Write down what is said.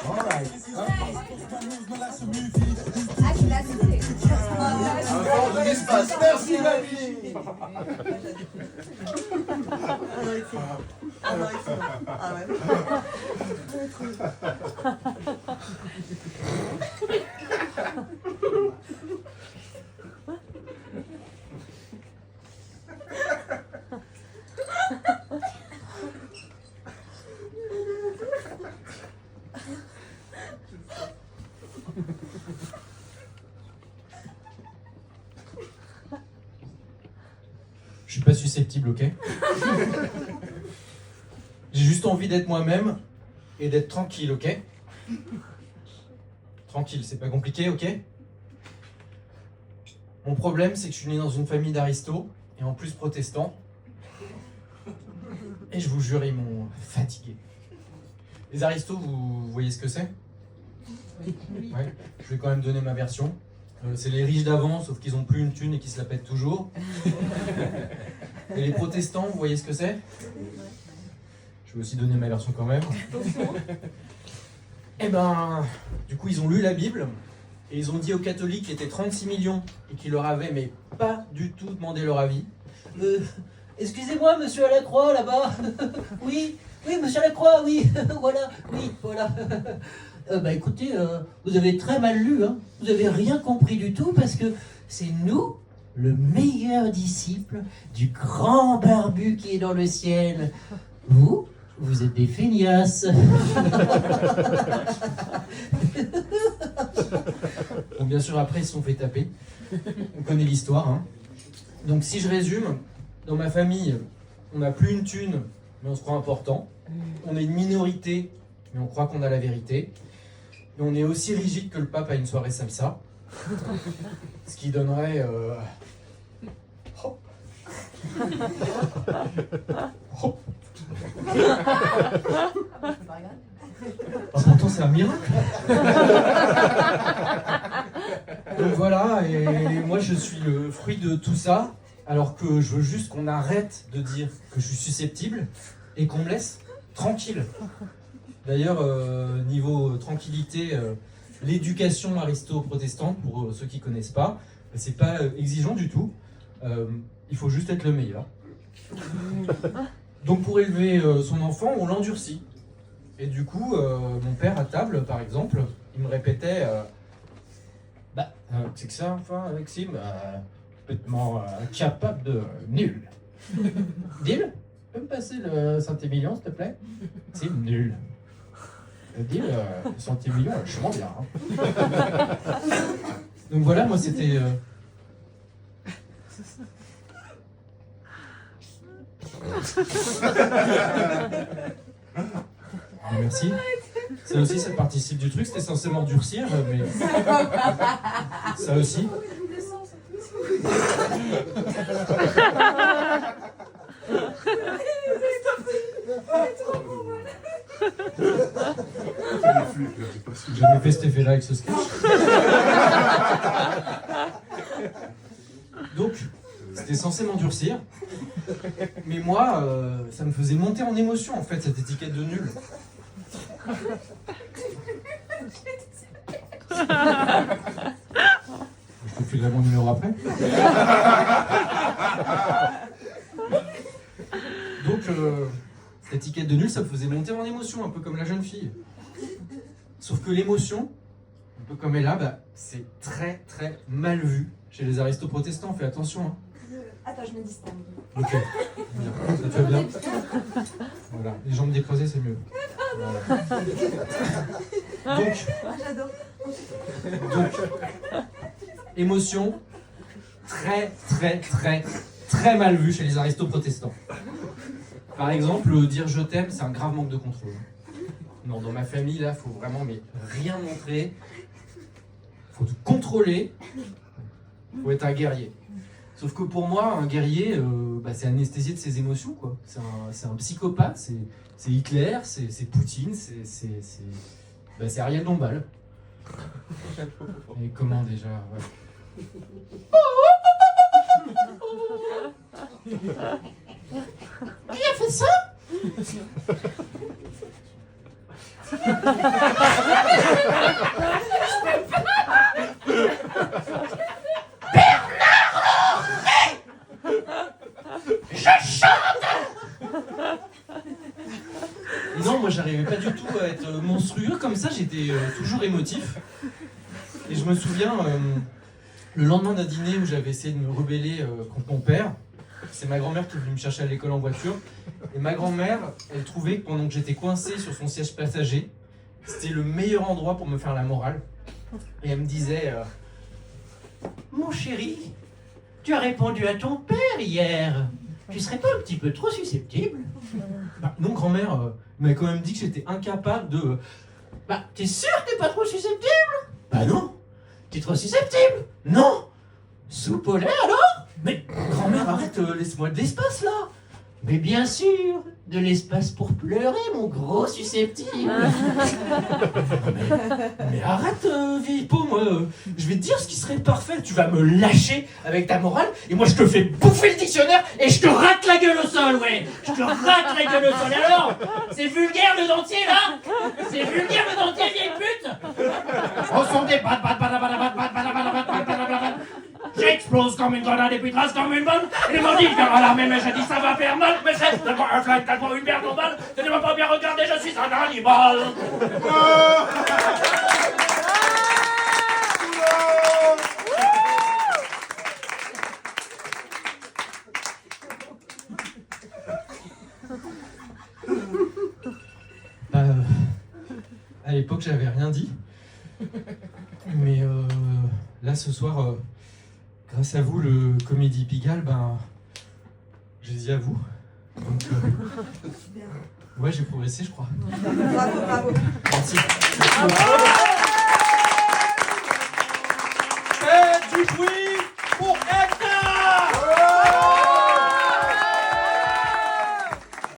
All right. Encore de l'espace. Merci, Mamie. Je suis pas susceptible, ok? J'ai juste envie d'être moi-même et d'être tranquille, ok? Tranquille, c'est pas compliqué, ok? Mon problème, c'est que je suis né dans une famille d'aristos, et en plus protestants. Et je vous jure, ils m'ont fatigué. Les aristos, vous voyez ce que c'est? Ouais, je vais quand même donner ma version. C'est les riches d'avant, sauf qu'ils ont plus une thune et qu'ils se la pètent toujours. Et les protestants, vous voyez ce que c'est? Je vais aussi donner ma version quand même. Et ben, du coup, ils ont lu la Bible et ils ont dit aux catholiques qui étaient 36 millions et qui leur avaient mais pas du tout demandé leur avis. Excusez-moi, monsieur à la croix, là-bas. Oui, monsieur à la croix, oui. Voilà. Bah écoutez, vous avez très mal lu, hein. Vous avez rien compris du tout parce que c'est nous, le meilleur disciple du grand barbu qui est dans le ciel. Vous êtes des feignasses. Bon, bien sûr, après, ils se sont fait taper. On connaît l'histoire, hein. Donc, si je résume, dans ma famille, on n'a plus une thune, mais on se croit important. On est une minorité, mais on croit qu'on a la vérité. Et on est aussi rigide que le pape à une soirée salsa. Ce qui donnerait... Hop. Hop. Pourtant, c'est un miracle. Donc voilà, et moi je suis le fruit de tout ça, alors que je veux juste qu'on arrête de dire que je suis susceptible et qu'on me laisse tranquille. D'ailleurs, niveau tranquillité, l'éducation aristo-protestante, pour ceux qui ne connaissent pas, c'est pas exigeant du tout. Il faut juste être le meilleur. Donc pour élever son enfant, on l'endurcit. Et du coup, mon père à table, par exemple, il me répétait c'est que ça, enfin, Maxime, complètement capable de nul. Deal, tu peux me passer le Saint-Émilion, s'il te plaît? C'est nul. Deal, le Saint-Émilion, vachement bien. Hein. Donc voilà, moi c'était... Merci. Ça aussi, ça participe du truc. C'était censé m'endurcir, mais ça aussi. J'ai jamais fait cet effet-là avec ce sketch. Donc, c'était censé m'endurcir. Mais moi, ça me faisait monter en émotion, en fait, cette étiquette de nul. Je te filerai mon numéro après. Donc, cette étiquette de nul, ça me faisait monter en émotion, un peu comme la jeune fille. Sauf que l'émotion, un peu comme elle a, c'est très très mal vu chez les aristo-protestants. Fais attention. Hein. Attends, je me distingue. Ok, bien. Ça te va bien. Voilà, les jambes décroisées, c'est mieux. Voilà. J'adore. Donc, émotion, très très très très mal vue chez les aristo-protestants. Par exemple, dire je t'aime, c'est un grave manque de contrôle. Non, dans ma famille, là, faut vraiment rien montrer. Faut tout contrôler. Faut être un guerrier. Sauf que pour moi, un guerrier, c'est anesthésié de ses émotions, quoi. C'est un psychopathe, c'est Hitler, c'est Poutine, c'est Ariel Dombal. Et comment déjà Qui a fait ça? Et non, moi j'arrivais pas du tout à être monstrueux comme ça, j'étais toujours émotif. Et je me souviens, le lendemain d'un dîner où j'avais essayé de me rebeller contre mon père, c'est ma grand-mère qui est venue me chercher à l'école en voiture. Et ma grand-mère, elle trouvait que pendant que j'étais coincé sur son siège passager, c'était le meilleur endroit pour me faire la morale. Et elle me disait Mon chéri, tu as répondu à ton père hier. Tu serais pas un petit peu trop susceptible? bah, non, grand-mère m'a quand même dit que j'étais incapable de. Bah, t'es sûr que t'es pas trop susceptible? Bah non. T'es trop susceptible? Non! Soupe au lait alors? Mais grand-mère, arrête, laisse-moi de l'espace là! Mais bien sûr, de l'espace pour pleurer, mon gros susceptible. Mais arrête, vieille peau, moi, je vais te dire ce qui serait parfait. Tu vas me lâcher avec ta morale, et moi je te fais bouffer le dictionnaire, et je te rate la gueule au sol, ouais. Je te rate la gueule au sol. Et alors, c'est vulgaire le dentier, là? C'est vulgaire le dentier, vieille pute? Au son des bat. J'explose comme une grenade et puis trace comme une bonne. Et m'ont dit, vers l'armée, mais j'ai dit ça va faire mal. Mais c'est d'abord un flingue, t'as une merde en balle. Tu ne m'as pas bien regardé, je suis un animal. À l'époque, j'avais rien dit. Mais là, ce soir, grâce à vous, le Comédie Pigalle, ben, j'ai dit à vous. Donc, ouais, j'ai progressé, je crois. Bravo. Merci. Faites du bruit!